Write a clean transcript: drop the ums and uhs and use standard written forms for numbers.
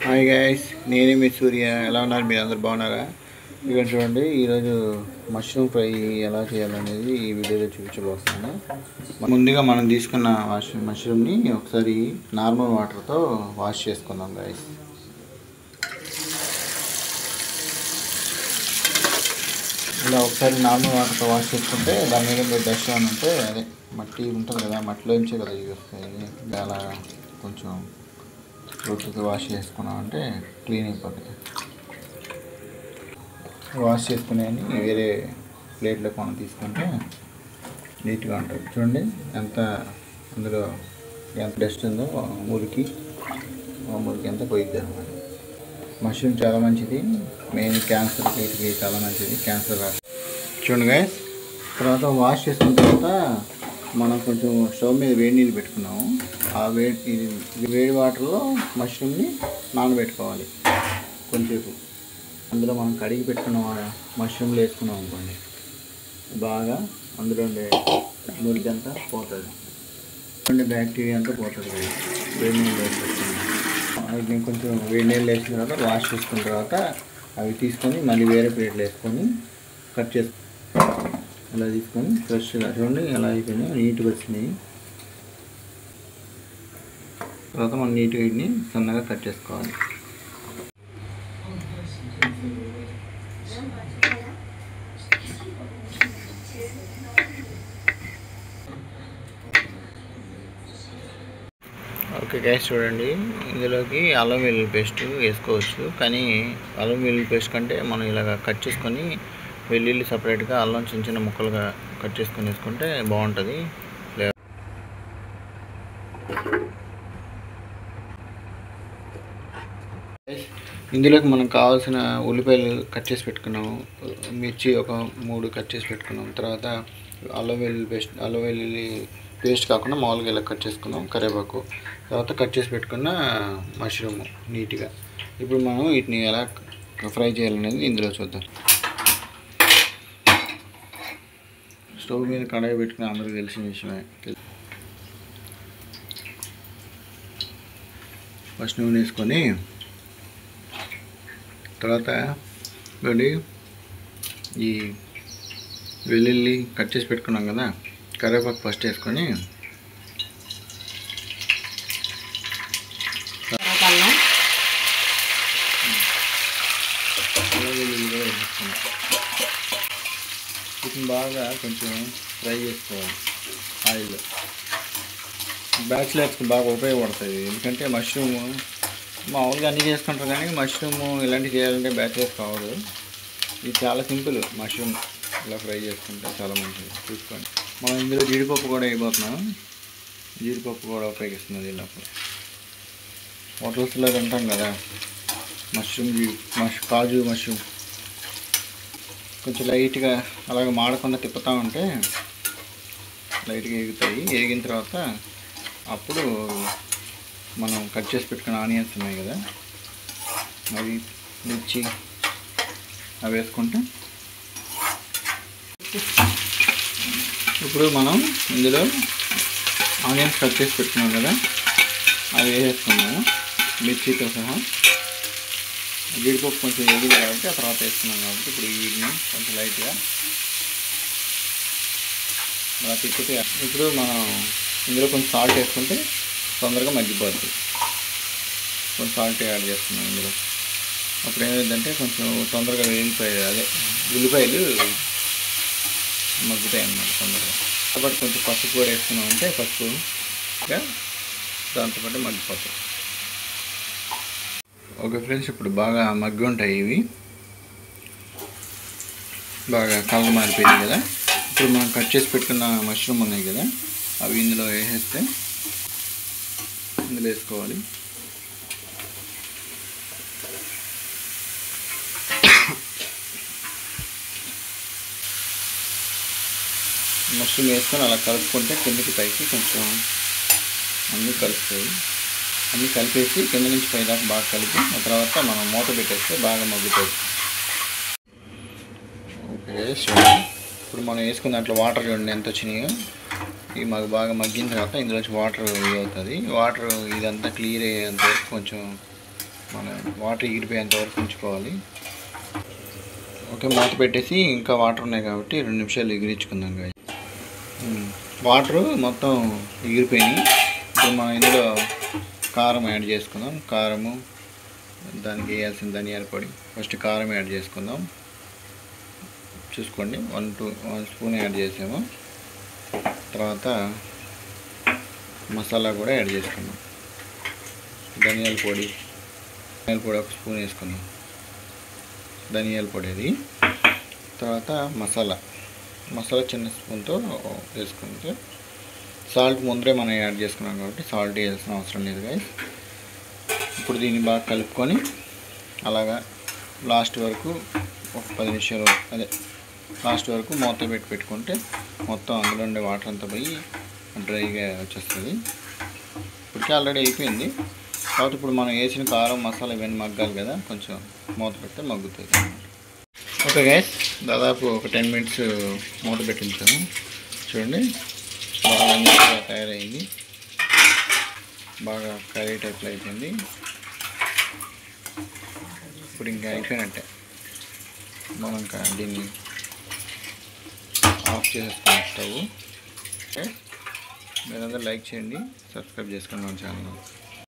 Hi guys, నేనే మీ సూర్య. ఎలా ఉన్నారు? మీరు అందరు బాగున్నారా? ఇక్కడ చూడండి, ఈరోజు మష్రూమ్ ఫ్రై ఎలా చేయాలనేది ఈ వీడియోలో చూపించబోతున్నాను. ముందుగా మనం తీసుకున్న మష్రూమ్ని ఒకసారి నార్మల్ వాటర్తో వాష్ చేసుకుందాం గైస్. ఇలా ఒకసారి నార్మల్ వాటర్తో వాష్ చేసుకుంటే దాని మీద డస్ట్ అని ఉంటే అదే మట్టి ఉంటుంది కదా, మట్టిలోంచే కదా ఇవి వస్తాయి. అలా కొంచెం రొట్టెతో వాష్ చేసుకున్నామంటే క్లీన్ అయిపోతుంది. వాష్ చేసుకునేవి వేరే ప్లేట్లో మనం తీసుకుంటే నీట్గా ఉంటుంది. చూడండి అందులో ఎంత డస్ట్ ఉందో మురికి ఎంత పోయిద్ది అనమాట. మష్రూమ్ చాలా మంచిది, మెయిన్ క్యాన్సర్ వీటికి చాలా మంచిది, క్యాన్సర్ రాదు. చూడండి గైస్, తర్వాత వాష్ చేసుకున్న తర్వాత మనం కొంచెం స్టవ్ మీద వేడి నీళ్ళు పెట్టుకున్నాము. ఆ వేడి వాటర్లో మష్రూమ్ని నానబెట్టుకోవాలి కొంచెంసేపు. అందులో మనం కడిగి పెట్టుకున్న మష్రూమ్లు వేసుకున్నాం అనుకోండి, బాగా అందులో ఉండే మురికి అంతా పోతుంది, ఉండే బ్యాక్టీరియా అంతా పోతుంది. వేడి నీళ్ళు వేసుకుంటున్నాం. నేను కొంచెం వేడి నీళ్ళు వేసిన తర్వాత వాష్ చేసుకున్న తర్వాత అవి తీసుకొని మళ్ళీ వేరే ప్లేట్లు వేసుకొని కట్ చేసుకుంటాం. ఇలా తీసుకొని ఫ్రెష్గా చూడండి ఎలా అయిపోయినాయి, నీట్గా వచ్చినాయి. తర్వాత మనం నీట్గా వీటిని సన్నగా కట్ చేసుకోవాలి. ఓకే గైస్, చూడండి ఇందులోకి అల్లం వెల్లుల్లి పేస్ట్ వేసుకోవచ్చు. కానీ అల్లం వెల్లుల్లి పేస్ట్ కంటే మనం ఇలాగ కట్ చేసుకొని వెల్లుల్లి సపరేట్గా అల్లం చిన్న చిన్న ముక్కలుగా కట్ చేసుకొని వేసుకుంటే బాగుంటుంది. ఇందులోకి మనకు కావాల్సిన ఉల్లిపాయలు కట్ చేసి పెట్టుకున్నాము, మిర్చి ఒక 3 కట్ చేసి పెట్టుకున్నాం. తర్వాత అల్లం వెల్లుల్లి పేస్ట్ కాకుండా మామూలుగా ఇలా కట్ చేసుకున్నాం. కరివేపాకు, తర్వాత కట్ చేసి పెట్టుకున్న మష్రూమ్ నీట్గా. ఇప్పుడు మనం వీటిని ఎలా ఫ్రై చేయాలనేది ఇందులో చూద్దాం. స్టవ్ మీద కడాయి పెట్టుకుని అందరికీ తెలిసిన విషయమే. ఫస్ట్ నూనె వేసుకొని తర్వాత ఈ వెల్లుల్లి కట్ చేసి పెట్టుకున్నాం కదా, కరివేపాకు ఫస్ట్ వేసుకొని వెల్లుల్లిగా వేసుకున్నాం. వీటిని బాగా కొంచెం ఫ్రై చేసుకోవాలి ఆయిల్లో. బ్యాచిలర్స్కి బాగా ఉపయోగపడుతుంది, ఎందుకంటే మష్రూమ్ మామూలుగా అన్నీ చేసుకుంటారు కానీ మష్రూమ్ ఇలాంటివి చేయాలంటే బ్యాచిలర్స్ కావదు. ఇది చాలా సింపుల్. మష్రూమ్ ఇలా ఫ్రై చేసుకుంటే చాలా మంచిది. చూసుకోండి, మనం ఇందులో జీడిపప్పు కూడా వేయబోతున్నాం. జీడిపప్పు కూడా ఉపయోగిస్తున్నది. ఇలా హోటల్స్లో తింటాం కదా మష్రూమ్, కాజు మష్రూమ్ కొంచెం లైట్గా అలాగ మాడకుండా తిప్పుతూ ఉంటే లైట్గా ఎగుతాయి. ఎగిన తర్వాత అప్పుడు మనం కట్ చేసి పెట్టుకున్న ఆనియన్స్ ఉన్నాయి కదా, అవి మిర్చి అవి వేసుకుంటే ఇప్పుడు మనం ఇందులో ఆనియన్స్ కట్ చేసి పెట్టుకున్నాం కదా అవి వేసేసుకున్నాము మిర్చితో సహా. జీడిపప్పు కొంచెం ఎగిరి కాబట్టి ఆ తర్వాత వేసుకున్నాం కాబట్టి ఇప్పుడు వీటిని కొంచెం లైట్గా అలా తిప్పితే ఇప్పుడు మనం ఇందులో కొంచెం సాల్ట్ వేసుకుంటే తొందరగా మగ్గిపోతుంది. కొంచెం సాల్ట్ యాడ్ చేస్తున్నాం ఇందులో. అప్పుడు ఏమైందంటే కొంచెం తొందరగా వేగిపోయాయి, అదే ఉల్లిపాయలు మగ్గుతాయి అన్నమాట తొందరగా. కాబట్టి కొంచెం పసుపు కూడా వేసుకున్నామంటే పసుపుగా దాంతోపాటు మగ్గిపోతాయి. ఓకే ఫ్రెండ్స్, ఇప్పుడు బాగా మగ్గి ఉంటాయి ఇవి, బాగా కలర్ మారిపోయింది కదా. ఇప్పుడు మనం కట్ చేసి పెట్టుకున్న మష్రూమ్ ఉన్నాయి కదా అవి ఇందులో వేసేస్తే ఇందులో వేసుకోవాలి. మష్రూమ్ వేసుకొని అలా కలుపుకుంటే కిందకి పైకి కొంచెం అన్నీ కలుపుతాయి. అన్నీ కలిపేసి కింద నుంచి పై దాకా బాగా కలిపి ఆ తర్వాత మనం మూత పెట్టేస్తే బాగా మగ్గుతాయి. ఓకే, ఇప్పుడు మనం వేసుకున్న దాంట్లో వాటర్ చూడండి ఎంత వచ్చినాయో. ఇవి మాకు బాగా మగ్గిన తర్వాత ఇందులోంచి వాటర్ అవుతుంది. వాటర్ ఇదంతా క్లియర్ అయ్యేంత కొంచెం మన వాటర్ ఎగిరిపోయేంత వరకు ఉంచుకోవాలి. ఓకే, మూత పెట్టేసి ఇంకా వాటర్ ఉన్నాయి కాబట్టి 2 నిమిషాలు ఎగిరించుకుందాం గాయ. వాటర్ మొత్తం ఎగిరిపోయినాయి. ఇప్పుడు మనం ఇందులో కారం యాడ్ చేసుకుందాం. కారము, దానికి వేయాల్సిన ధనియాల పొడి. ఫస్ట్ కారం యాడ్ చేసుకుందాం. చూసుకోండి, 1 స్పూన్ యాడ్ చేసాము. తర్వాత మసాలా కూడా యాడ్ చేసుకుందాం. ధనియాల పొడి 1 స్పూన్ వేసుకుందాం. ధనియాల పొడి అది. తర్వాత మసాలా చిన్న స్పూన్తో వేసుకుంటే, సాల్ట్ ముందరే మనం యాడ్ చేసుకున్నాం కాబట్టి సాల్ట్ వేయాల్సిన అవసరం లేదు గాయస్. ఇప్పుడు దీన్ని బాగా కలుపుకొని అలాగా లాస్ట్ వరకు ఒక 10 నిమిషాలు లాస్ట్ వరకు మూత పెట్టుకుంటే మొత్తం అందులో ఉండే వాటర్ అంతా పోయి డ్రైగా వచ్చేస్తుంది. ఇప్పటికే ఆల్రెడీ అయిపోయింది. తర్వాత ఇప్పుడు మనం వేసిన కారం, మసాలా ఇవన్నీ మగ్గాలి కదా, కొంచెం మూత పెడితే మగ్గుతుంది అన్నమాట. ఓకే గైస్, దాదాపు ఒక 10 మినిట్స్ మూత పెట్టించాము. చూడండి, బాగా నీట్గా తయారైంది. బాగా కర్రీ టైప్లో అయిపోయింది. ఇప్పుడు ఇంకా అయిపోయినట్టే. మనం ఇంకా దీన్ని ఆఫ్ చేసేసుకున్నాం స్టవ్. మీరందరూ లైక్ చేయండి, సబ్స్క్రైబ్ చేసుకోండి మన ఛానల్.